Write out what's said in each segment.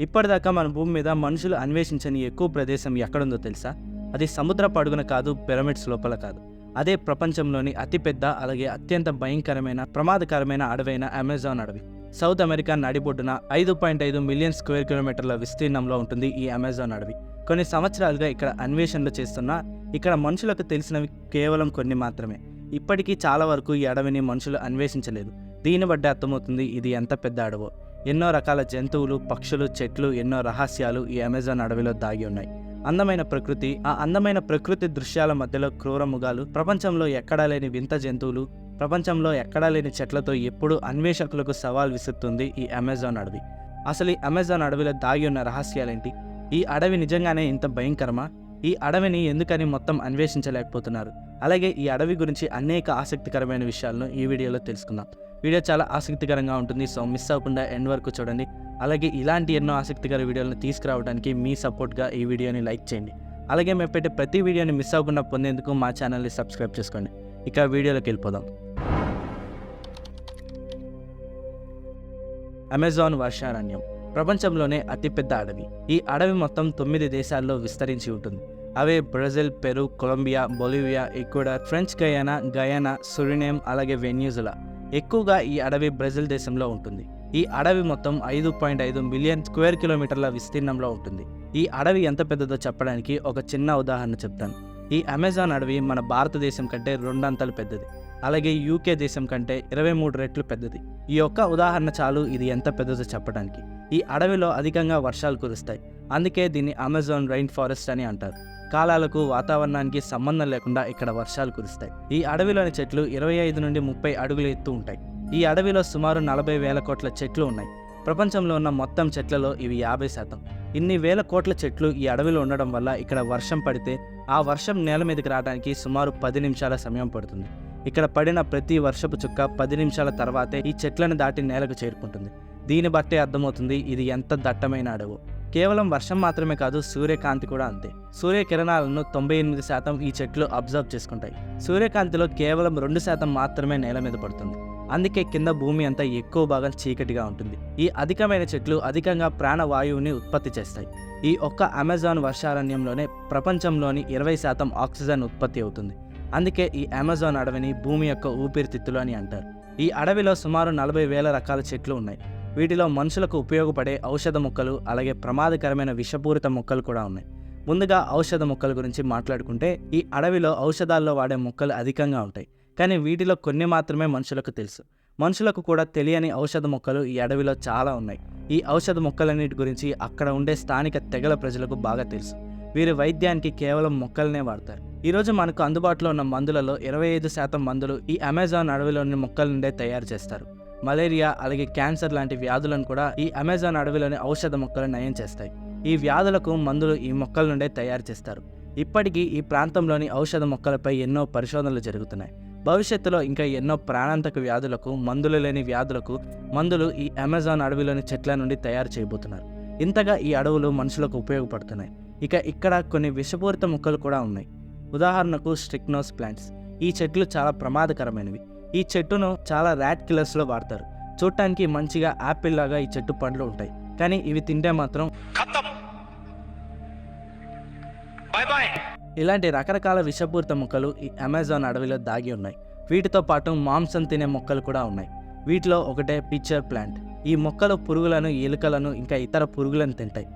ఇప్పటిదాకా మన భూమి మీద మనుషులు అన్వేషించని ఎక్కువ ప్రదేశం ఎక్కడుందో తెలుసా? అది సముద్రపు అడుగున కాదు, పిరమిడ్స్ లోపల కాదు. అదే ప్రపంచంలోని అతిపెద్ద అలాగే అత్యంత భయంకరమైన ప్రమాదకరమైన అడవైన అమెజాన్ అడవి. సౌత్ అమెరికా నడిబొడ్డున 5.5 మిలియన్ స్క్వేర్ కిలోమీటర్ల విస్తీర్ణంలో ఉంటుంది ఈ అమెజాన్ అడవి. కొన్ని సంవత్సరాలుగా ఇక్కడ అన్వేషణలు చేస్తున్నా ఇక్కడ మనుషులకు తెలిసినవి కేవలం కొన్ని మాత్రమే. ఇప్పటికీ చాలా వరకు ఈ అడవిని మనుషులు అన్వేషించలేదు. దీన్ని బట్టి అర్థమవుతుంది ఇది ఎంత పెద్ద అడవో. ఎన్నో రకాల జంతువులు, పక్షులు, చెట్లు, ఎన్నో రహస్యాలు ఈ అమెజాన్ అడవిలో దాగి ఉన్నాయి. అందమైన ప్రకృతి, ఆ అందమైన ప్రకృతి దృశ్యాల మధ్యలో క్రూర మృగాలు, ప్రపంచంలో ఎక్కడా లేని వింత జంతువులు, ప్రపంచంలో ఎక్కడా లేని చెట్లతో ఎప్పుడూ అన్వేషకులకు సవాల్ విసురుతుంది ఈ అమెజాన్ అడవి. అసలు ఈ అమెజాన్ అడవిలో దాగి ఉన్న రహస్యాలేంటి? ఈ అడవి నిజంగానే ఇంత భయంకరమా? ఈ అడవిని ఎందుకని మొత్తం అన్వేషించలేకపోతున్నారు? అలాగే ఈ అడవి గురించి అనేక ఆసక్తికరమైన విషయాలను ఈ వీడియోలో తెలుసుకుందాం. వీడియో చాలా ఆసక్తికరంగా ఉంటుంది, సో మిస్ అవ్వకుండా ఎండ్ వరకు చూడండి. అలాగే ఇలాంటి ఎన్నో ఆసక్తికర వీడియోలను తీసుకురావడానికి మీ సపోర్ట్గా ఈ వీడియోని లైక్ చేయండి. అలాగే మేము పెట్టే ప్రతి వీడియోని మిస్ అవ్వకుండా పొందేందుకు మా ఛానల్ని సబ్స్క్రైబ్ చేసుకోండి. ఇక వీడియోలోకి వెళ్ళిపోదాం. అమెజాన్ వర్షారణ్యం ప్రపంచంలోనే అతిపెద్ద అడవి. ఈ అడవి మొత్తం 9 దేశాల్లో విస్తరించి ఉంటుంది. అవే Brazil, Peru, Colombia, Bolivia, Ecuador, French Guiana, Suriname, అలాగే వెన్యూజులా. ఎక్కువగా ఈ అడవి బ్రెజిల్ దేశంలో ఉంటుంది. ఈ అడవి మొత్తం 5.5 మిలియన్ స్క్వేర్ కిలోమీటర్ల విస్తీర్ణంలో ఉంటుంది. ఈ అడవి ఎంత పెద్దదో చెప్పడానికి ఒక చిన్న ఉదాహరణ చెప్తాను. ఈ అమెజాన్ అడవి మన భారతదేశం కంటే 2 అంతలు పెద్దది. అలాగే యూకే దేశం కంటే 23 రెట్లు పెద్దది. ఈ ఒక్క ఉదాహరణ చాలు ఇది ఎంత పెద్దదో చెప్పడానికి. ఈ అడవిలో అధికంగా వర్షాలు కురుస్తాయి. అందుకే దీన్ని అమెజాన్ రైన్ ఫారెస్ట్ అని అంటారు. కాలాలకు, వాతావరణానికి సంబంధం లేకుండా ఇక్కడ వర్షాలు కురుస్తాయి. ఈ అడవిలోని చెట్లు 25 నుండి 30 అడుగుల ఎత్తు ఉంటాయి. ఈ అడవిలో సుమారు 40,000 కోట్ల చెట్లు ఉన్నాయి. ప్రపంచంలో ఉన్న మొత్తం చెట్లలో ఇవి 50%. ఇన్ని వేల కోట్ల చెట్లు ఈ అడవిలో ఉండడం వల్ల ఇక్కడ వర్షం పడితే ఆ వర్షం నేల మీదకి రావడానికి సుమారు 10 నిమిషాల సమయం పడుతుంది. ఇక్కడ పడిన ప్రతి వర్షపు చుక్క 10 నిమిషాల తర్వాతే ఈ చెట్లను దాటి నేలకు చేరుకుంటుంది. దీన్ని బట్టే అర్థమవుతుంది ఇది ఎంత దట్టమైన అడవో. కేవలం వర్షం మాత్రమే కాదు, సూర్యకాంతి కూడా అంతే. సూర్యకిరణాలను 98% ఈ చెట్లు అబ్జర్వ్ చేసుకుంటాయి. సూర్యకాంతిలో కేవలం 2% మాత్రమే నేల మీద పడుతుంది. అందుకే కింద భూమి అంతా ఎక్కువ భాగం చీకటిగా ఉంటుంది. ఈ అధికమైన చెట్లు అధికంగా ప్రాణవాయువుని ఉత్పత్తి చేస్తాయి. ఈ ఒక్క అమెజాన్ వర్షారణ్యంలోనే ప్రపంచంలోని 20% ఆక్సిజన్ ఉత్పత్తి అవుతుంది. అందుకే ఈ అమెజాన్ అడవిని భూమి యొక్క ఊపిరితిత్తులు అని అంటారు. ఈ అడవిలో సుమారు 40,000 రకాల చెట్లు ఉన్నాయి. వీటిలో మనుషులకు ఉపయోగపడే ఔషధ మొక్కలు, అలాగే ప్రమాదకరమైన విషపూరిత మొక్కలు కూడా ఉన్నాయి. ముందుగా ఔషధ మొక్కల గురించి మాట్లాడుకుంటే ఈ అడవిలో ఔషధాల్లో వాడే మొక్కలు అధికంగా ఉంటాయి. కానీ వీటిలో కొన్ని మాత్రమే మనుషులకు తెలుసు. మనుషులకు కూడా తెలియని ఔషధ మొక్కలు ఈ అడవిలో చాలా ఉన్నాయి. ఈ ఔషధ మొక్కలన్నిటి గురించి అక్కడ ఉండే స్థానిక తెగల ప్రజలకు బాగా తెలుసు. వీరు వైద్యానికి కేవలం మొక్కలనే వాడతారు. ఈరోజు మనకు అందుబాటులో ఉన్న మందులలో 25% మందులు ఈ అమెజాన్ అడవిలోని మొక్కల నుండే తయారు చేస్తారు. మలేరియా, అలాగే క్యాన్సర్ లాంటి వ్యాధులను కూడా ఈ అమెజాన్ అడవిలోని ఔషధ మొక్కలు నయం చేస్తాయి. ఈ వ్యాధులకు మందులు ఈ మొక్కల నుండే తయారు చేస్తారు. ఇప్పటికీ ఈ ప్రాంతంలోని ఔషధ మొక్కలపై ఎన్నో పరిశోధనలు జరుగుతున్నాయి. భవిష్యత్తులో ఇంకా ఎన్నో ప్రాణాంతక వ్యాధులకు, మందులు లేని వ్యాధులకు మందులు ఈ అమెజాన్ అడవిలోని చెట్ల నుండి తయారు చేయబోతున్నారు. ఇంతగా ఈ అడవులు మనుషులకు ఉపయోగపడుతున్నాయి. ఇక ఇక్కడ కొన్ని విషపూరిత మొక్కలు కూడా ఉన్నాయి. ఉదాహరణకు స్ట్రిక్నోస్ ప్లాంట్స్. ఈ చెట్లు చాలా ప్రమాదకరమైనవి. ఈ చెట్టును చాలా ర్యాట్ కిల్లర్స్లో వాడతారు. చూడటానికి మంచిగా యాపిల్ లాగా ఈ చెట్టు పండ్లు ఉంటాయి, కానీ ఇవి తింటే మాత్రం ఇలాంటి రకరకాల విషపూరిత మొక్కలు ఈ అమెజాన్ అడవిలో దాగి ఉన్నాయి. వీటితో పాటు మాంసం తినే మొక్కలు కూడా ఉన్నాయి. వీటిలో ఒకటే పిచ్చర్ ప్లాంట్. ఈ మొక్కలు పురుగులను, ఎలుకలను, ఇంకా ఇతర పురుగులను తింటాయి.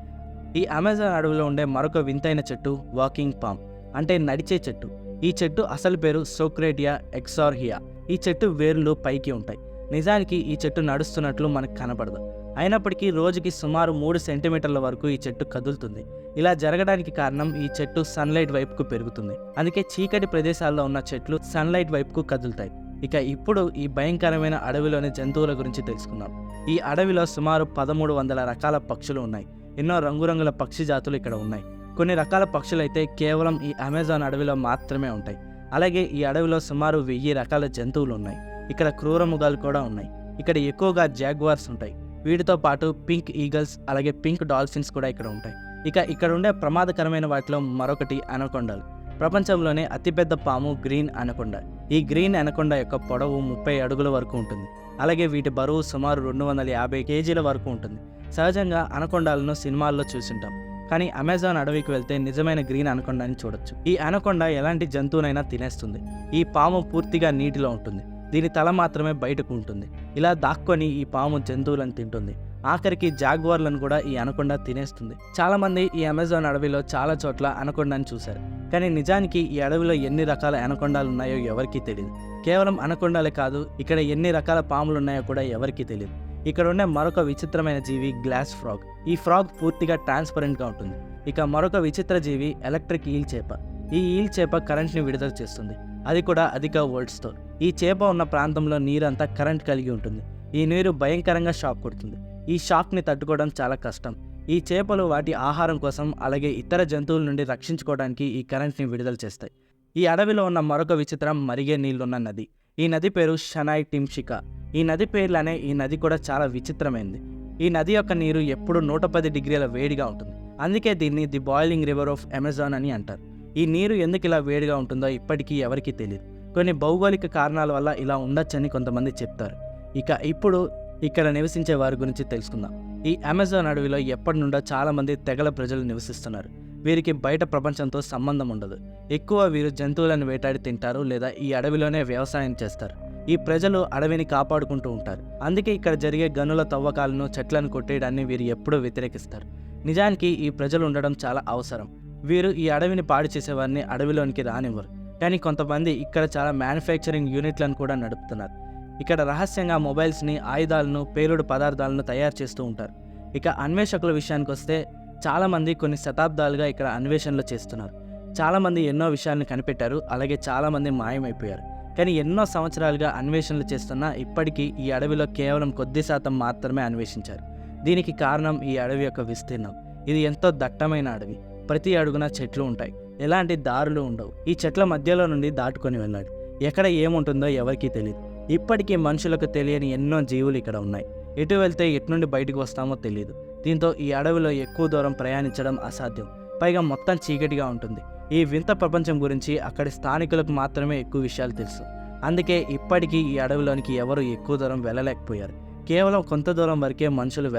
ఈ అమెజాన్ అడవిలో ఉండే మరొక వింతైన చెట్టు వాకింగ్ పామ్, అంటే నడిచే చెట్టు. ఈ చెట్టు అసలు పేరు సోక్రేటియా ఎక్సార్హియా. ఈ చెట్టు వేర్లు పైకి ఉంటాయి. నిజానికి ఈ చెట్టు నడుస్తున్నట్లు మనకు కనపడదు. అయినప్పటికీ రోజుకి సుమారు 3 సెంటీమీటర్ల వరకు ఈ చెట్టు కదులుతుంది. ఇలా జరగడానికి కారణం ఈ చెట్టు సన్లైట్ వైపుకు పెరుగుతుంది. అందుకే చీకటి ప్రదేశాల్లో ఉన్న చెట్లు సన్లైట్ వైపుకు కదులుతాయి. ఇక ఇప్పుడు ఈ భయంకరమైన అడవిలోని జంతువుల గురించి తెలుసుకుందాం. ఈ అడవిలో సుమారు 1300 రకాల పక్షులు ఉన్నాయి. ఎన్నో రంగురంగుల పక్షి జాతులు ఇక్కడ ఉన్నాయి. కొన్ని రకాల పక్షులైతే కేవలం ఈ అమెజాన్ అడవిలో మాత్రమే ఉంటాయి. అలాగే ఈ అడవిలో సుమారు 1000 రకాల జంతువులు ఉన్నాయి. ఇక్కడ క్రూర మృగాలు కూడా ఉన్నాయి. ఇక్కడ ఎక్కువగా జాగ్వార్స్ ఉంటాయి. వీటితో పాటు పింక్ ఈగల్స్, అలాగే పింక్ డాల్ఫిన్స్ కూడా ఇక్కడ ఉంటాయి. ఇక ఇక్కడ ఉండే ప్రమాదకరమైన వాటిలో మరొకటి అనకొండలు. ప్రపంచంలోనే అతిపెద్ద పాము గ్రీన్ అనకొండ. ఈ గ్రీన్ అనకొండ యొక్క పొడవు 30 అడుగుల వరకు ఉంటుంది. అలాగే వీటి బరువు సుమారు 250 కేజీల వరకు ఉంటుంది. సహజంగా అనకొండాలను సినిమాల్లో చూసింటాం, కానీ అమెజాన్ అడవికి వెళ్తే నిజమైన గ్రీన్ అనకొండాని చూడొచ్చు. ఈ అనకొండ ఎలాంటి జంతువునైనా తినేస్తుంది. ఈ పాము పూర్తిగా నీటిలో ఉంటుంది. దీని తల మాత్రమే బయటకు ఉంటుంది. ఇలా దాక్కొని ఈ పాము జంతువులను తింటుంది. ఆఖరికి జాగ్వార్లను కూడా ఈ అనకొండ తినేస్తుంది. చాలామంది ఈ అమెజాన్ అడవిలో చాలా చోట్ల అనకొండని చూశారు, కానీ నిజానికి ఈ అడవిలో ఎన్ని రకాల అనకొండాలు ఉన్నాయో ఎవరికీ తెలియదు. కేవలం అనకొండాలే కాదు, ఇక్కడ ఎన్ని రకాల పాములు ఉన్నాయో కూడా ఎవరికీ తెలియదు. ఇక్కడ ఉన్న మరొక విచిత్రమైన జీవి గ్లాస్ ఫ్రాగ్. ఈ ఫ్రాగ్ పూర్తిగా ట్రాన్స్పరెంట్గా ఉంటుంది. ఇక మరొక విచిత్ర జీవి ఎలక్ట్రిక్ ఈల్ చేప. ఈ ఈల్ చేప కరెంట్ని విడుదల చేస్తుంది, అది కూడా అధిక వోల్ట్స్తో. ఈ చేప ఉన్న ప్రాంతంలో నీరంతా కరెంట్ కలిగి ఉంటుంది. ఈ నీరు భయంకరంగా షాక్ కొడుతుంది. ఈ షాక్ని తట్టుకోవడం చాలా కష్టం. ఈ చేపలు వాటి ఆహారం కోసం అలాగే ఇతర జంతువుల నుండి రక్షించుకోవడానికి ఈ కరెంట్ని విడుదల చేస్తాయి. ఈ అడవిలో ఉన్న మరొక విచిత్రం మరిగే నీళ్లున్న నది. ఈ నది పేరు షనాయ్ టిమ్షికా. ఈ నది పేర్లనే ఈ నది కూడా చాలా విచిత్రమైనది. ఈ నది యొక్క నీరు ఎప్పుడూ 110 డిగ్రీల వేడిగా ఉంటుంది. అందుకే దీన్ని the boiling river of Amazon అని అంటారు. ఈ నీరు ఎందుకు ఇలా వేడిగా ఉంటుందో ఇప్పటికీ ఎవరికీ తెలియదు. కొన్ని భౌగోళిక కారణాల వల్ల ఇలా ఉండొచ్చని కొంతమంది చెప్తారు. ఇప్పుడు ఇక్కడ నివసించే వారి గురించి తెలుసుకుందాం. ఈ అమెజాన్ అడవిలో ఎప్పటి నుండో చాలామంది తెగల ప్రజలు నివసిస్తున్నారు. వీరికి బయట ప్రపంచంతో సంబంధం ఉండదు. ఎక్కువ వీరు జంతువులను వేటాడి తింటారు లేదా ఈ అడవిలోనే వ్యవసాయం చేస్తారు. ఈ ప్రజలు అడవిని కాపాడుకుంటూ ఉంటారు. అందుకే ఇక్కడ జరిగే గనుల తవ్వకాలను, చెట్లను కొట్టేయడాన్ని వీరు ఎప్పుడూ వ్యతిరేకిస్తారు. నిజానికి ఈ ప్రజలు ఉండడం చాలా అవసరం. వీరు ఈ అడవిని పాడు చేసేవారిని అడవిలోనికి రానివ్వరు. కానీ కొంతమంది ఇక్కడ చాలా మ్యానుఫ్యాక్చరింగ్ యూనిట్లను కూడా నడుపుతున్నారు. ఇక్కడ రహస్యంగా మొబైల్స్ని, ఆయుధాలను, పేలుడు పదార్థాలను తయారు చేస్తూ ఉంటారు. ఇక అన్వేషకుల విషయానికి వస్తే చాలామంది కొన్ని శతాబ్దాలుగా ఇక్కడ అన్వేషణలు చేస్తున్నారు. చాలామంది ఎన్నో విషయాలను కనిపెట్టారు, అలాగే చాలామంది మాయమైపోయారు. కానీ ఎన్నో సంవత్సరాలుగా అన్వేషణలు చేస్తున్నా ఇప్పటికీ ఈ అడవిలో కేవలం కొద్ది శాతం మాత్రమే అన్వేషించారు. దీనికి కారణం ఈ అడవి యొక్క విస్తీర్ణం. ఇది ఎంతో దట్టమైన అడవి. ప్రతి అడుగున చెట్లు ఉంటాయి, ఎలాంటి దారులు ఉండవు. ఈ చెట్ల మధ్యలో నుండి దాటుకొని వెళ్ళాడు. ఎక్కడ ఏముంటుందో ఎవరికీ తెలియదు. ఇప్పటికీ మనుషులకు తెలియని ఎన్నో జీవులు ఇక్కడ ఉన్నాయి. ఎటు వెళ్తే ఎటు నుండి బయటకు వస్తామో తెలియదు. దీంతో ఈ అడవిలో ఎక్కువ దూరం ప్రయాణించడం అసాధ్యం. పైగా మొత్తం చీకటిగా ఉంటుంది. ఈ వింత ప్రపంచం గురించి అక్కడి స్థానికులకు మాత్రమే ఎక్కువ విషయాలు తెలుసు. అందుకే ఇప్పటికీ ఈ అడవిలోనికి ఎవరు ఎక్కువ దూరం వెళ్ళలేకపోయారు. కేవలం కొంత దూరం వరకే మనుషులు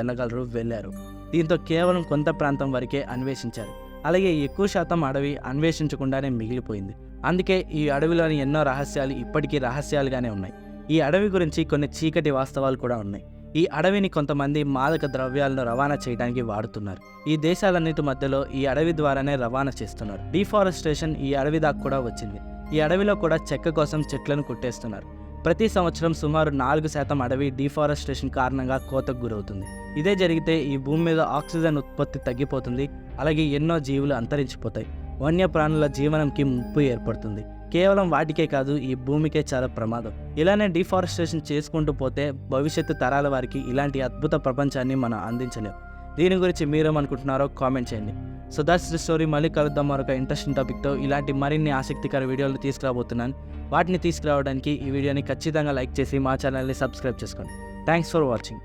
వెళ్ళారు. దీంతో కేవలం కొంత ప్రాంతం వరకే అన్వేషించారు. అలాగే ఎక్కువ శాతం అడవి అన్వేషించకుండానే మిగిలిపోయింది. అందుకే ఈ అడవిలోని ఎన్నో రహస్యాలు ఇప్పటికీ రహస్యాలుగానే ఉన్నాయి. ఈ అడవి గురించి కొన్ని చీకటి వాస్తవాలు కూడా ఉన్నాయి. ఈ అడవిని కొంతమంది మాదక ద్రవ్యాలను రవాణా చేయడానికి వాడుతున్నారు. ఈ దేశాలన్నిటి మధ్యలో ఈ అడవి ద్వారానే రవాణా చేస్తున్నారు. డిఫారెస్టేషన్ ఈ అడవి దాకా కూడా వచ్చింది. ఈ అడవిలో కూడా చెక్క కోసం చెట్లను కొట్టేస్తున్నారు. ప్రతి సంవత్సరం సుమారు 4% అడవి డిఫారెస్టేషన్ కారణంగా కోతకు గురవుతుంది. ఇదే జరిగితే ఈ భూమి మీద ఆక్సిజన్ ఉత్పత్తి తగ్గిపోతుంది, అలాగే ఎన్నో జీవులు అంతరించిపోతాయి. వన్యప్రాణుల జీవనంకి ముప్పు ఏర్పడుతుంది. కేవలం వాటికే కాదు, ఈ భూమికే చాలా ప్రమాదం. ఇలానే డిఫారెస్టేషన్ చేసుకుంటూ పోతే భవిష్యత్తు తరాల వారికి ఇలాంటి అద్భుత ప్రపంచాన్ని మనం అందించలేం. దీని గురించి మీరేమనుకుంటున్నారో కామెంట్ చేయండి. So that's the story. మళ్ళీ కలుద్దాం మరొక ఇంట్రెస్టింగ్ టాపిక్తో. ఇలాంటి మరిన్ని ఆసక్తికర వీడియోలు తీసుకురాబోతున్నాను. వాటిని తీసుకురావడానికి ఈ వీడియోని ఖచ్చితంగా లైక్ చేసి మా ఛానల్ని సబ్స్క్రైబ్ చేసుకోండి. Thanks for watching.